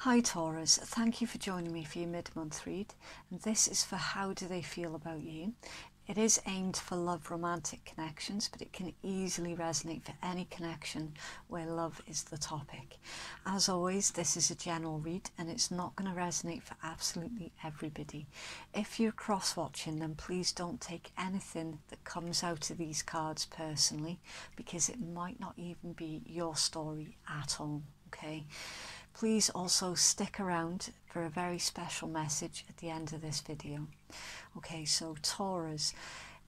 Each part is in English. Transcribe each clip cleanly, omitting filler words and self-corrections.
Hi Taurus, thank you for joining me for your mid-month read, and this is for how do they feel about you. It is aimed for love romantic connections, but it can easily resonate for any connection where love is the topic. As always, this is a general read and it's not going to resonate for absolutely everybody. If you're cross-watching, then please don't take anything that comes out of these cards personally, because it might not even be your story at all, okay? Please also stick around for a very special message at the end of this video. Okay, so Taurus,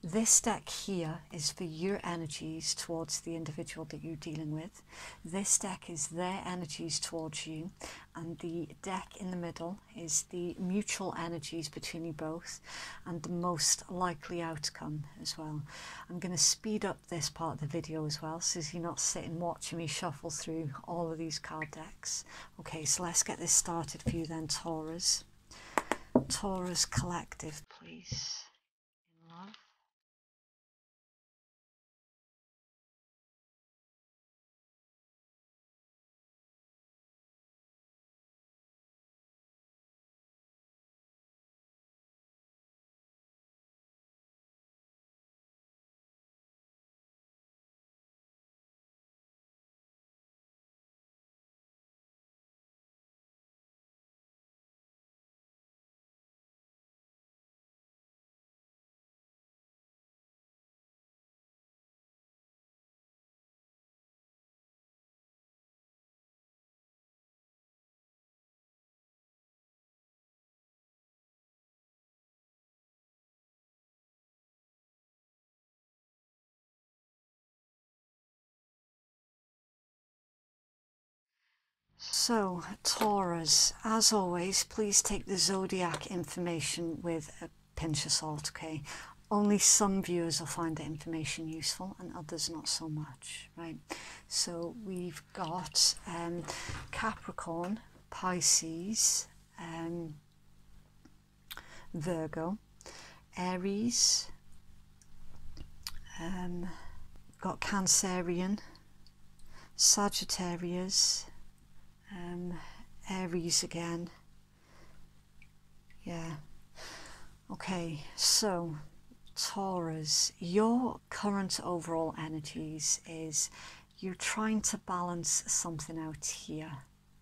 this deck here is for your energies towards the individual that you're dealing with. This deck is their energies towards you, and the deck in the middle is the mutual energies between you both and the most likely outcome as well. I'm going to speed up this part of the video as well, so you're not sitting watching me shuffle through all of these card decks. Okay, so let's get this started for you then, Taurus. Taurus Collective, please. In love. So, Taurus, as always, please take the Zodiac information with a pinch of salt, okay? Only some viewers will find the information useful and others not so much, right? So we've got Capricorn, Pisces, Virgo, Aries, got Cancerian, Sagittarius, Aries again. Yeah. Okay, so Taurus, your current overall energies is you're trying to balance something out here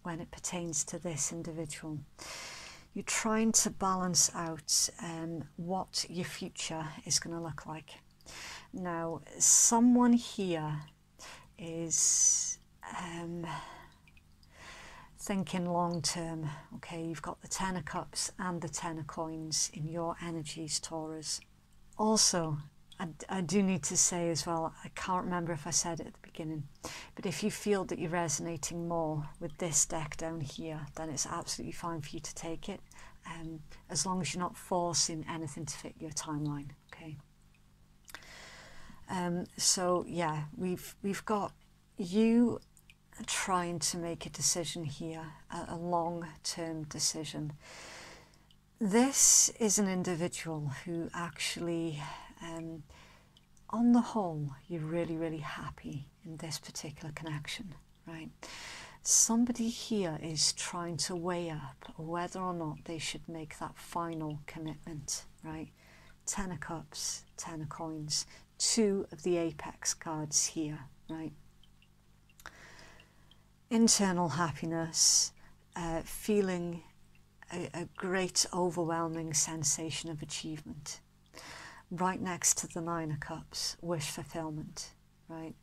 when it pertains to this individual. You're trying to balance out what your future is going to look like. Now, someone here is thinking long term. Okay, you've got the Ten of Cups and the Ten of Coins in your energies, Taurus. Also, I do need to say as well, I can't remember if I said it at the beginning, but if you feel that you're resonating more with this deck down here, then it's absolutely fine for you to take it, as long as you're not forcing anything to fit your timeline, okay? So yeah, we've got you trying to make a decision here, a long-term decision. This is an individual who actually, on the whole, you're really happy in this particular connection, right? Somebody here is trying to weigh up whether or not they should make that final commitment, right? Ten of Cups, Ten of Coins, two of the apex cards here, right? Internal happiness, feeling a great overwhelming sensation of achievement. Right next to the Nine of Cups, wish fulfillment, right?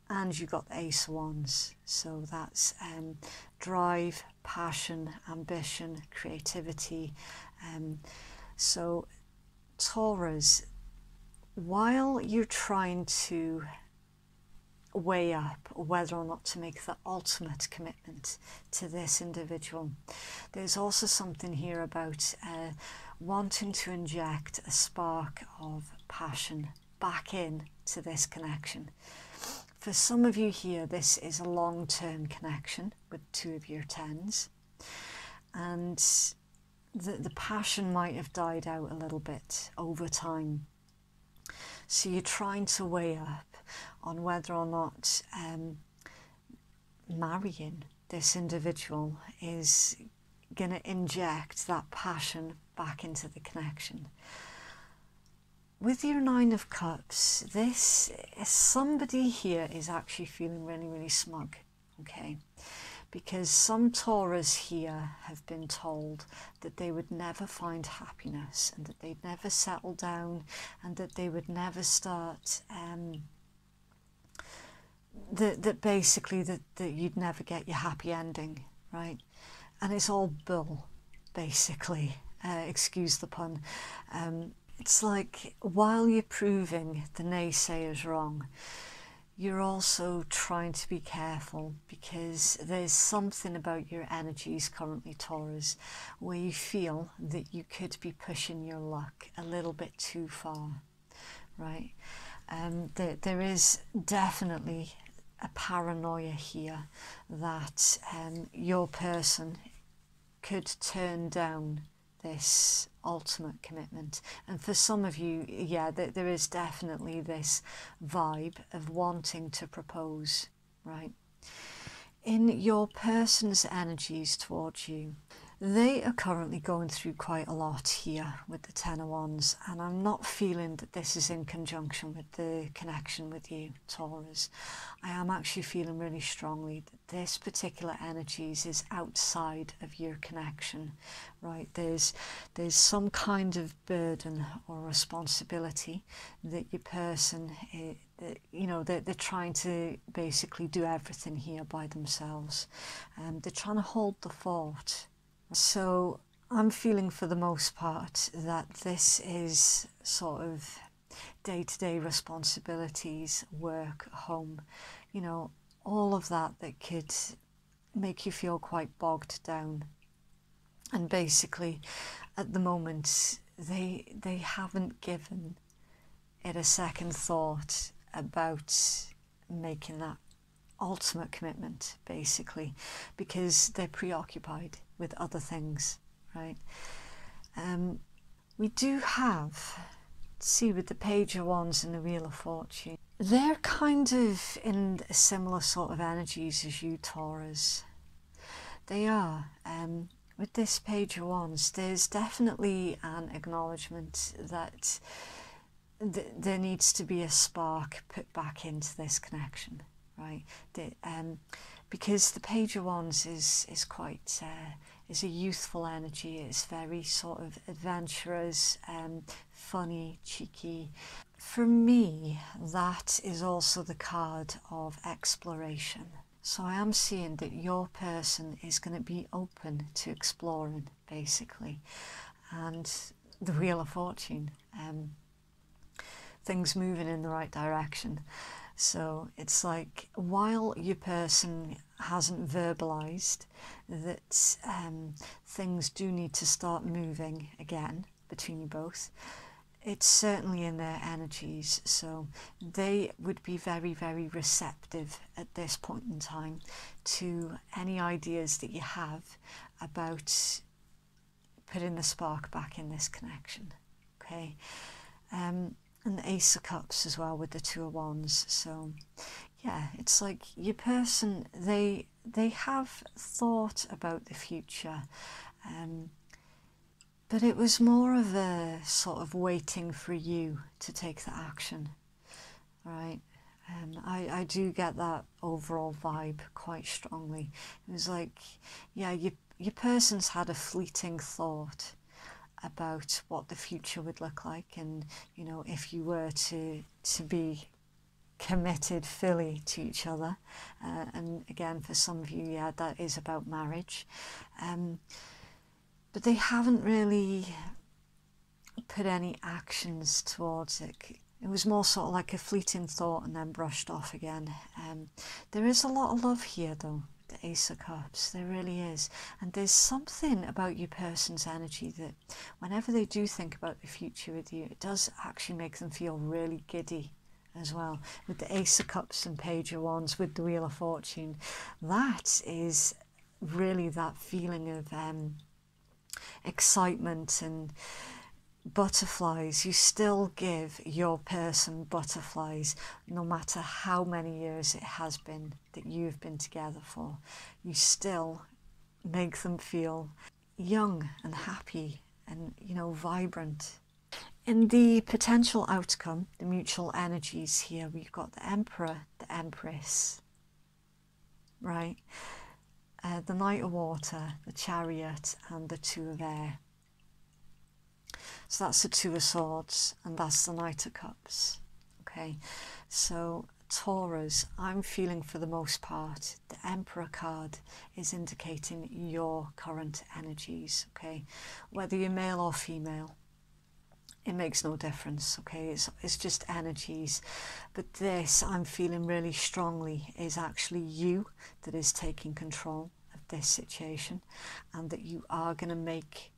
And you've got the Ace of Wands, so that's drive, passion, ambition, creativity. So Taurus, while you're trying to weigh up whether or not to make the ultimate commitment to this individual, there's also something here about wanting to inject a spark of passion back in to this connection. For some of you here, this is a long-term connection with two of your tens, and the passion might have died out a little bit over time. So you're trying to weigh up on whether or not marrying this individual is going to inject that passion back into the connection. With your Nine of Cups, somebody here is actually feeling really, really smug, okay? Because some Taurus here have been told that they would never find happiness and that they'd never settle down and that they would never start, that you'd never get your happy ending, right? And it's all bull, basically, excuse the pun. It's like, while you're proving the naysayers wrong, you're also trying to be careful, because there's something about your energies currently, Taurus, where you feel that you could be pushing your luck a little bit too far, right? There is definitely a paranoia here that your person could turn down this ultimate commitment. And for some of you, yeah, there is definitely this vibe of wanting to propose, right? In your person's energies towards you, they are currently going through quite a lot here with the Ten of Wands, and I'm not feeling that this is in conjunction with the connection with you, Taurus. I am actually feeling really strongly that this particular energies is outside of your connection, right? There's some kind of burden or responsibility that your person, you know, they're trying to basically do everything here by themselves. They're trying to hold the fort. So I'm feeling for the most part that this is sort of day-to-day responsibilities, work, home, you know, all of that could make you feel quite bogged down. And basically, at the moment, they haven't given it a second thought about making that ultimate commitment, basically, because they're preoccupied with other things, right? We do have, see, with the Page of Wands and the Wheel of Fortune, they're kind of in a similar sort of energies as you, Taurus. They are. With this Page of Wands, there's definitely an acknowledgement that there needs to be a spark put back into this connection, right? Because the Page of Wands is quite is a youthful energy. It's very sort of adventurous, funny, cheeky. For me, that is also the card of exploration. So I am seeing that your person is going to be open to exploring, basically. And the Wheel of Fortune, things moving in the right direction. So it's like, while your person hasn't verbalized that things do need to start moving again between you both, it's certainly in their energies. So they would be very, very receptive at this point in time to any ideas that you have about putting the spark back in this connection, okay? And the Ace of Cups as well with the Two of Wands. So yeah, it's like your person, they have thought about the future, but it was more of a sort of waiting for you to take the action, right? I do get that overall vibe quite strongly. It was like, yeah, your person's had a fleeting thought about what the future would look like, and you know, if you were to be committed fully to each other, and again, for some of you, yeah, that is about marriage, but they haven't really put any actions towards it. It was more sort of like a fleeting thought and then brushed off again. There is a lot of love here though, the Ace of Cups, there really is. And there's something about your person's energy that whenever they do think about the future with you, it does actually make them feel really giddy as well. With the Ace of Cups and Page of Wands with the Wheel of Fortune, that is really that feeling of excitement and, butterflies. You still give your person butterflies, no matter how many years it has been that you've been together for. You still make them feel young and happy and, you know, vibrant. In the potential outcome, the mutual energies here, we've got the Emperor, the Empress, right? The Knight of Water, the Chariot, and the Two of Air. So that's the Two of Swords, and that's the Knight of Cups. Okay, so Taurus, I'm feeling for the most part, the Emperor card is indicating your current energies, okay? Whether you're male or female, it makes no difference, okay? It's just energies. But this, I'm feeling really strongly, is actually you that is taking control of this situation, and that you are going to make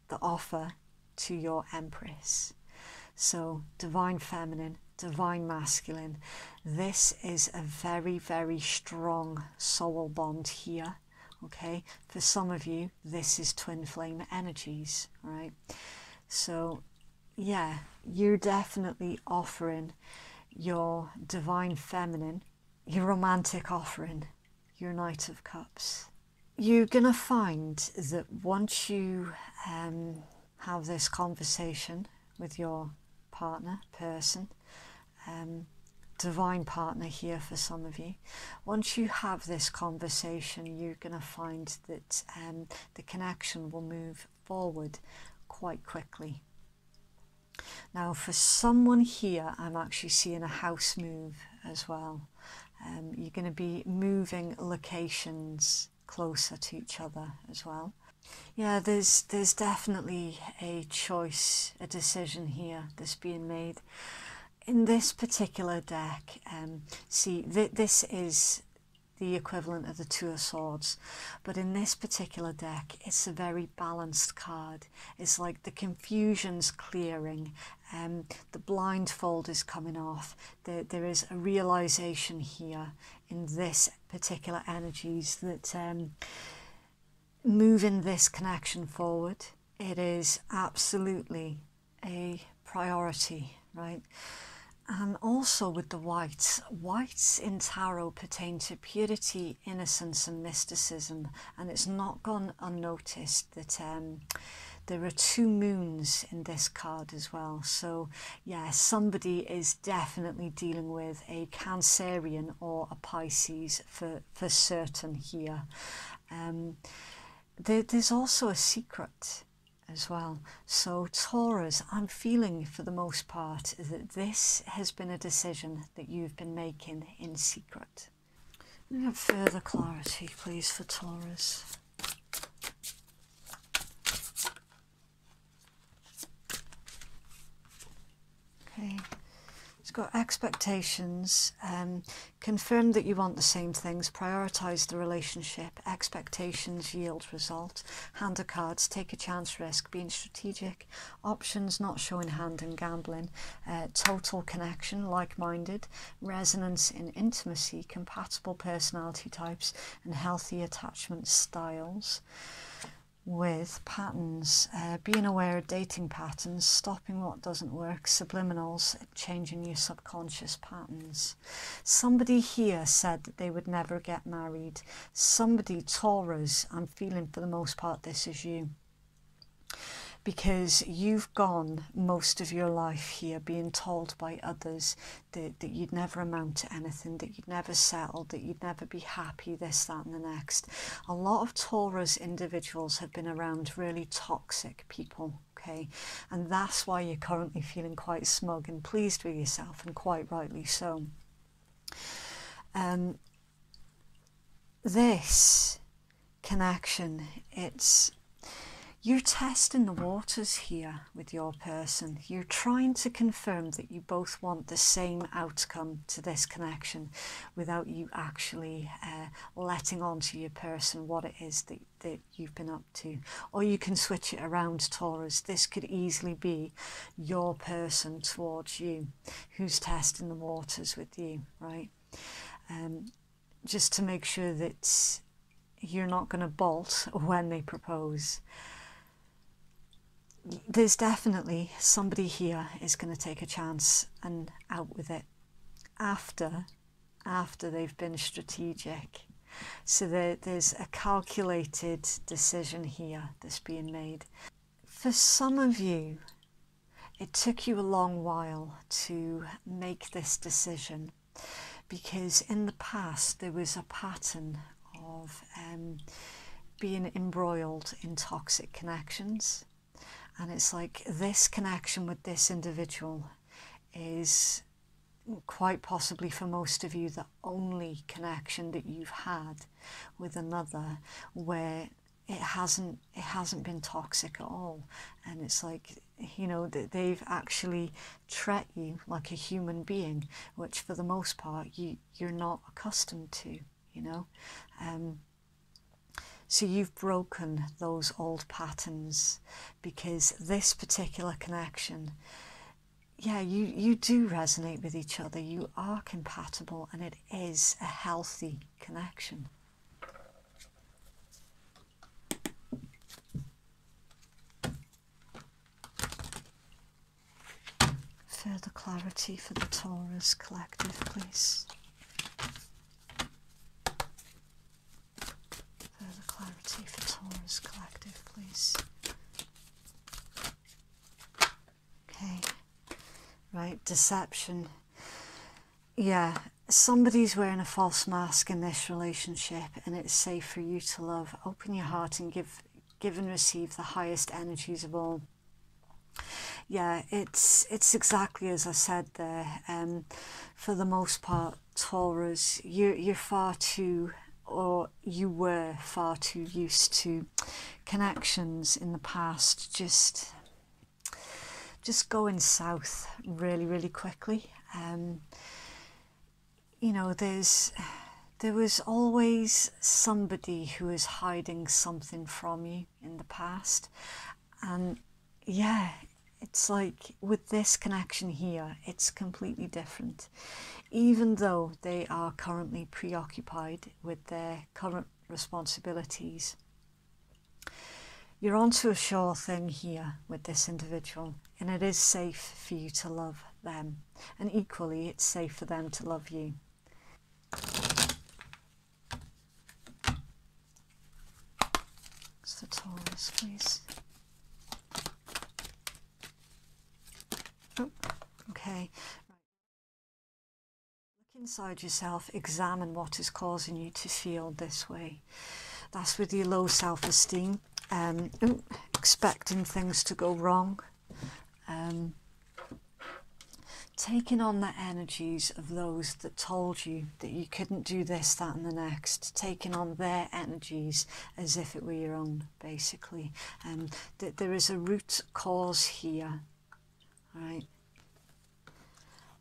the offer to your Empress. So divine feminine, divine masculine, this is a very, very strong soul bond here, okay? For some of you, this is twin flame energies, right? So yeah, you're definitely offering your divine feminine, your romantic offering, your Knight of Cups. You're gonna find that once you have this conversation with your partner, person, divine partner here for some of you, once you have this conversation, you're going to find that the connection will move forward quite quickly. Now for someone here, I'm actually seeing a house move as well. You're going to be moving locations closer to each other as well. Yeah, there's definitely a choice, a decision here that's being made. In this particular deck, see, this is the equivalent of the Two of Swords, but in this particular deck, it's a very balanced card. It's like the confusion's clearing, the blindfold is coming off. There is a realization here in this particular energies that moving this connection forward, it is absolutely a priority, right? And also with the whites in tarot pertain to purity, innocence and mysticism, and it's not gone unnoticed that there are two moons in this card as well. So yeah, somebody is definitely dealing with a Cancerian or a Pisces for certain here. There's also a secret as well. So Taurus, I'm feeling for the most part that this has been a decision that you've been making in secret. Let me have further clarity, please, for Taurus. Okay. It's got expectations, confirm that you want the same things, prioritise the relationship, expectations yield result, hand of cards, take a chance risk, being strategic, options not showing hand and gambling, total connection, like-minded, resonance in intimacy, compatible personality types and healthy attachment styles. With patterns, being aware of dating patterns, stopping what doesn't work, subliminals, changing your subconscious patterns. Somebody here said that they would never get married. Somebody, Taurus, I'm feeling for the most part this is you. Because you've gone most of your life here being told by others that you'd never amount to anything, that you'd never settle, that you'd never be happy, this, that and the next. A lot of Taurus individuals have been around really toxic people, okay? And that's why you're currently feeling quite smug and pleased with yourself, and quite rightly so. This connection, you're testing the waters here with your person. You're trying to confirm that you both want the same outcome to this connection without you actually letting on to your person what it is that you've been up to. Or you can switch it around, Taurus. This could easily be your person towards you who's testing the waters with you, right? Just to make sure that you're not going to bolt when they propose. there's definitely somebody here is going to take a chance and out with it after they've been strategic. So there's a calculated decision here that's being made. For some of you, it took you a long while to make this decision, because in the past there was a pattern of being embroiled in toxic connections. And it's like this connection with this individual is quite possibly for most of you the only connection that you've had with another where it hasn't been toxic at all. And it's like, you know, that they've actually treat you like a human being, which for the most part you're not accustomed to, you know. So you've broken those old patterns, because this particular connection, yeah, you do resonate with each other, you are compatible, and it is a healthy connection. Further clarity for the Taurus collective, please. Further clarity for Taurus collective, please. Okay, right, deception. Yeah, somebody's wearing a false mask in this relationship, and it's safe for you to love. Open your heart and give and receive the highest energies of all. Yeah, it's exactly as I said there. For the most part, Taurus, you're far too, or you were far too used to connections in the past just going south really, really quickly. You know, there was always somebody who was hiding something from you in the past. And yeah, it's like with this connection here, it's completely different. Even though they are currently preoccupied with their current responsibilities, you're onto a sure thing here with this individual, and it is safe for you to love them, and equally it's safe for them to love you. So Taurus, please. Oh, okay. Look inside yourself, examine what is causing you to feel this way. That's with your low self-esteem, expecting things to go wrong, taking on the energies of those that told you that you couldn't do this, that and the next, taking on their energies as if it were your own, basically. That there is a root cause here, right?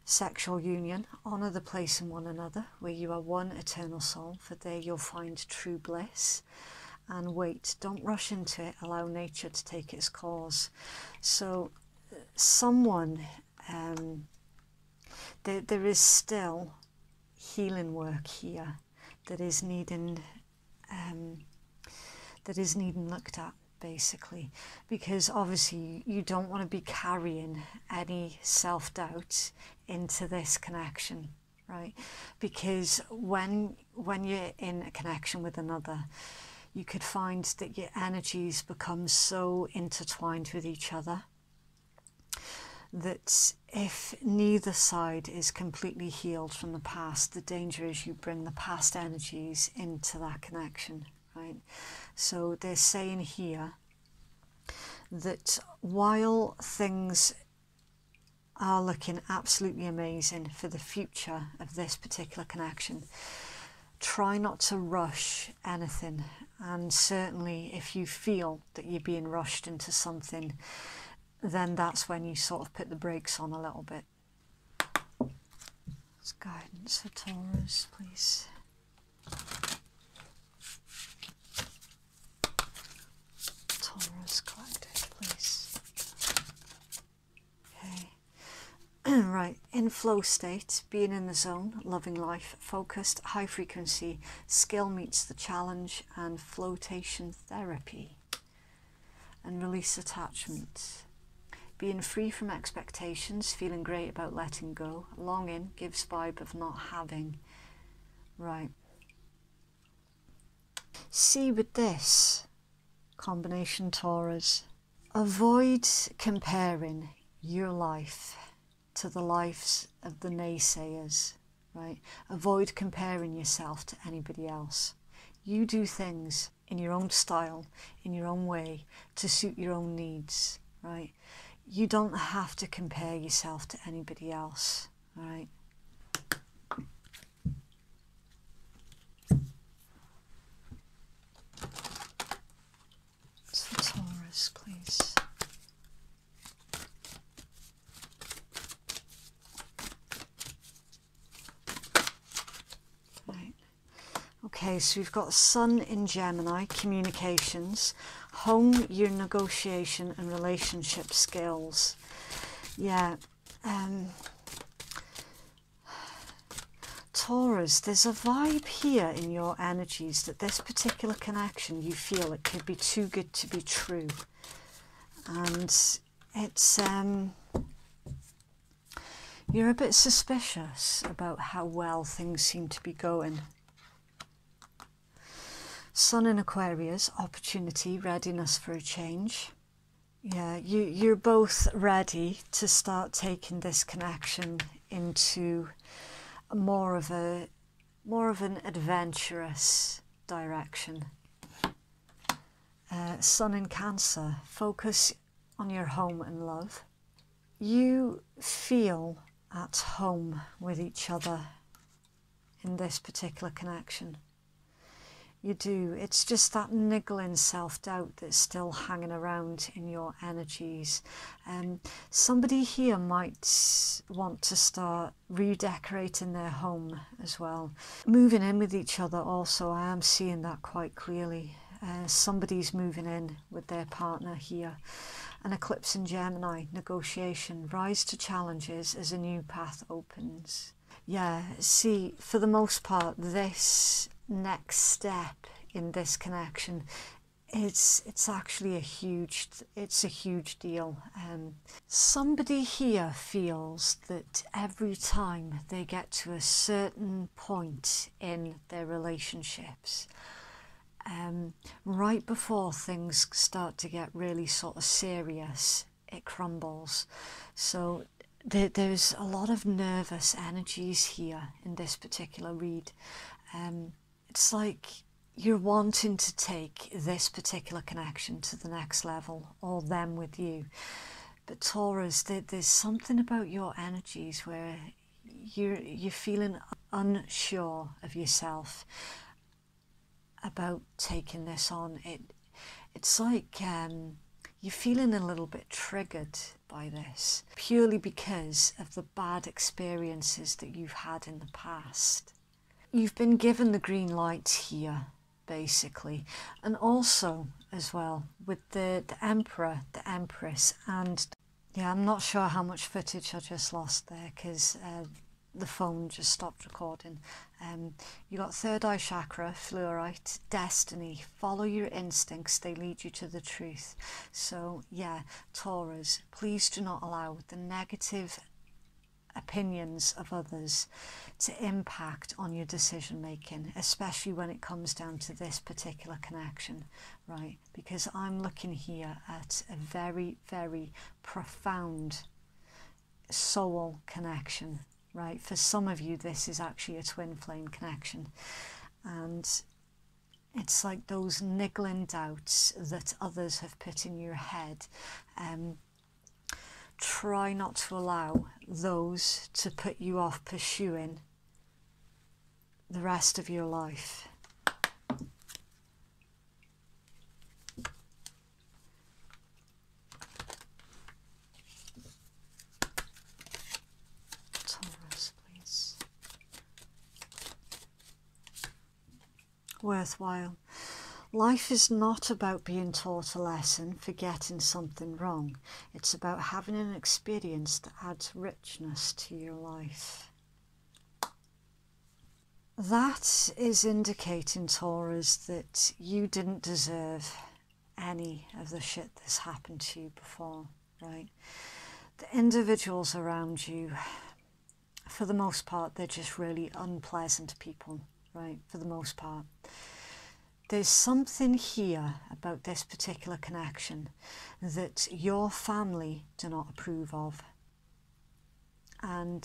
Sexual union, honour the place in one another, where you are one eternal soul, for there you'll find true bliss. And wait, don't rush into it, allow nature to take its course. So someone, there is still healing work here that is needing looked at, basically, because obviously you don't want to be carrying any self-doubt into this connection, right? Because when you're in a connection with another, you could find that your energies become so intertwined with each other that if neither side is completely healed from the past, the danger is you bring the past energies into that connection, right? So they're saying here that while things are looking absolutely amazing for the future of this particular connection, try not to rush anything. And certainly if you feel that you're being rushed into something, then that's when you sort of put the brakes on a little bit. It's guidance for Taurus, please. Taurus collective, please. Okay. Right, in flow state, being in the zone, loving life, focused, high frequency, skill meets the challenge, and flotation therapy. and release attachment. Being free from expectations, feeling great about letting go. Longing gives vibe of not having. Right. See, with this combination, Taurus, avoid comparing your life to the lives of the naysayers, right? Avoid comparing yourself to anybody else. You do things in your own style, in your own way, to suit your own needs, right? You don't have to compare yourself to anybody else, right? It's for Taurus, please. Right. Okay, so we've got Sun in Gemini, communications. Hone your negotiation and relationship skills. Yeah. Taurus, there's a vibe here in your energies that this particular connection, you feel it could be too good to be true. And it's, you're a bit suspicious about how well things seem to be going. Sun in Aquarius, opportunity, readiness for a change. Yeah, you're both ready to start taking this connection into more of an adventurous direction. Sun in Cancer, focus on your home and love. You feel at home with each other in this particular connection. You do. It's just that niggling self-doubt that's still hanging around in your energies. Somebody here might want to start redecorating their home as well. Moving in with each other also, I am seeing that quite clearly. Somebody's moving in with their partner here. An eclipse in Gemini, negotiation, rise to challenges as a new path opens. Yeah, see, for the most part, this next step in this connection, it's actually a huge deal. Somebody here feels that every time they get to a certain point in their relationships, right before things start to get really sort of serious, it crumbles. So there's a lot of nervous energies here in this particular read. It's like you're wanting to take this particular connection to the next level, or them with you. But Taurus, there's something about your energies where you're feeling unsure of yourself about taking this on. It's like you're feeling a little bit triggered by this, purely because of the bad experiences that you've had in the past. You've been given the green light here, basically, and also as well with the Emperor, the Empress, and yeah, I'm not sure how much footage I just lost there because the phone just stopped recording. You got third eye chakra, fluorite, destiny, follow your instincts, they lead you to the truth. So yeah, Taurus, please do not allow the negative opinions of others to impact on your decision making, especially when it comes down to this particular connection, right? Because I'm looking here at a very, very profound soul connection, right? For some of you, this is actually a twin flame connection, and it's like those niggling doubts that others have put in your head. Try not to allow those to put you off pursuing the rest of your life. Taurus, please. Worthwhile. Life is not about being taught a lesson for getting something wrong. It's about having an experience that adds richness to your life. That is indicating, Taurus, that you didn't deserve any of the shit that's happened to you before, right? The individuals around you, for the most part, they're just really unpleasant people, right? For the most part. There's something here about this particular connection that your family do not approve of. And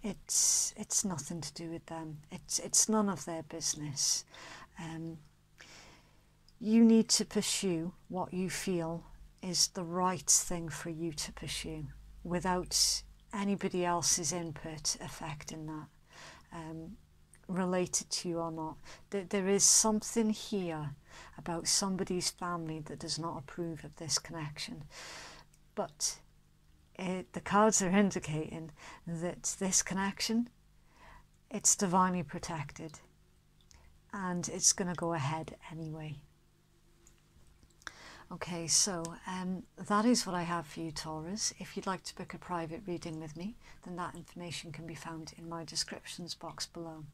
it's nothing to do with them. It's none of their business. You need to pursue what you feel is the right thing for you to pursue without anybody else's input affecting that, related to you or not. There is something here about somebody's family that does not approve of this connection. But the cards are indicating that this connection, it's divinely protected and it's going to go ahead anyway. Okay, so that is what I have for you, Taurus. If you'd like to book a private reading with me, then that information can be found in my descriptions box below.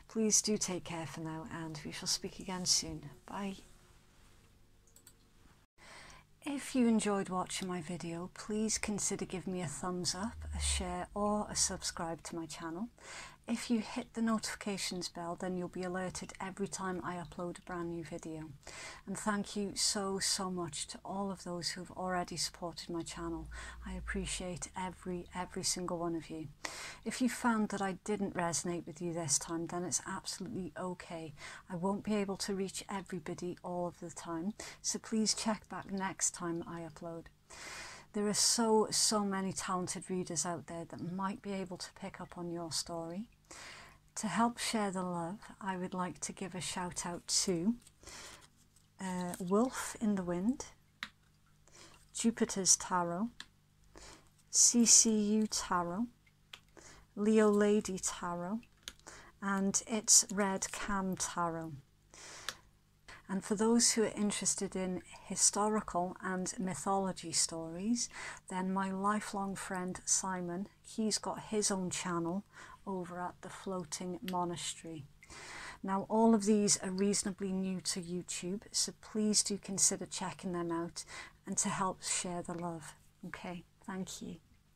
Please do take care for now, and we shall speak again soon. Bye. If you enjoyed watching my video, please consider giving me a thumbs up, a share or a subscribe to my channel. If you hit the notifications bell, then you'll be alerted every time I upload a brand new video. And thank you so much to all of those who've already supported my channel. I appreciate every single one of you. If you found that I didn't resonate with you this time, then it's absolutely okay. I won't be able to reach everybody all of the time, so please check back next time I upload. There are so many talented readers out there that might be able to pick up on your story. To help share the love, I would like to give a shout out to Wolf in the Wind, Jupiter's Tarot, CCU Tarot, Leo Lady Tarot, and It's Red Cam Tarot. And for those who are interested in historical and mythology stories, then my lifelong friend Simon, he's got his own channel over at the Floating Monastery. Now, all of these are reasonably new to YouTube, so please do consider checking them out and to help share the love. Okay, thank you.